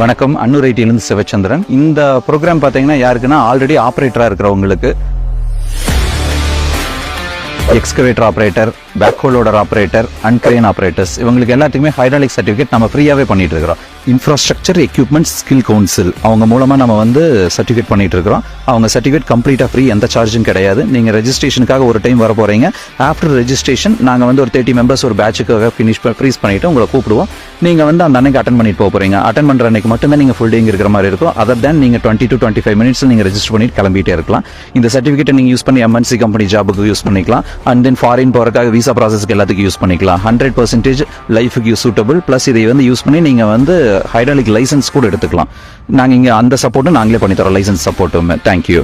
வணக்கம், அன்னூர் ஐடியிலிருந்து சிவச்சந்திரன். இந்த ப்ரோக்ராம் பார்த்தீங்கன்னா யாருக்குன்னா ஆல்ரெடி ஆப்ரேட்டராக இருக்கிறவங்களுக்கு, excavator operator, backhoe loader operator and crane operators இவங்களுக்கு எல்லாத்துக்குமே ஹைட்ராலிக் சர்டிஃபிகேட் நம்ம ஃப்ரீயாகவே பண்ணிட்டு இருக்கிறோம். இன்ஃப்ராஸ்ட்ரக்சர் எக்யூப்மெண்ட் ஸ்கில் கவுன்சில் அவங்க மூலமாக நம்ம சர்டிஃபிகேட் பண்ணிட்டு இருக்கிறோம். அவங்க சர்டிஃபிகேட் கம்ப்ளீட்டாக ஃப்ரீ, எந்த சார்ஜும் கிடையாது. நீங்கள் ரெஜிஸ்ட்ரேஷனுக்காக ஒரு டைம் வர போகிறீங்க. ஆஃப்டர் ரெஜிஸ்ட்ரேஷன் நாங்கள் ஒரு 30 மெம்பர்ஸ் ஒரு பேட்சுக்காக ஃப்ரீஸ் பண்ணிவிட்டு உங்களை கூப்பிடுவோம். நீங்கள் அந்த அன்னைக்கு அட்டன் பண்ணிட்டு போகிறீங்க. அட்டன் பண்ணுற அன்னைக்கு மட்டும்தான் நீங்கள் ஃபுல் டே இருக்கிற மாதிரி இருக்கும். அதர் தேன் நீங்கள் 20 to 25 மினிட்ஸில் நீங்கள் ரெஜிஸ்டர் பண்ணிட்டு கிளம்பிட்டே இருக்கலாம். இந்த சர்டிஃபிகேட்டை நீங்கள் யூஸ் பண்ணி MNC கம்பெனி ஜாபுக்கு யூஸ் பண்ணிக்கலாம். அண்ட் தென் ஃபாரின் போகிறதுக்காக விசா ப்ராசஸ்க்கு எல்லாத்துக்கும் யூஸ் பண்ணிக்கலாம். 100% லைஃபுக்கு சூட்டபிள். ப்ளஸ் இதை யூஸ் பண்ணி நீங்கள் ஹைட்ராலிக் லைசன்ஸ் கூட எடுத்துக்கலாம். நாங்கள் இங்கே அந்த சப்போர்ட்டும் நாங்களே பண்ணித்தரோம், லைசன்ஸ் சப்போர்ட்டும். தேங்க்யூ.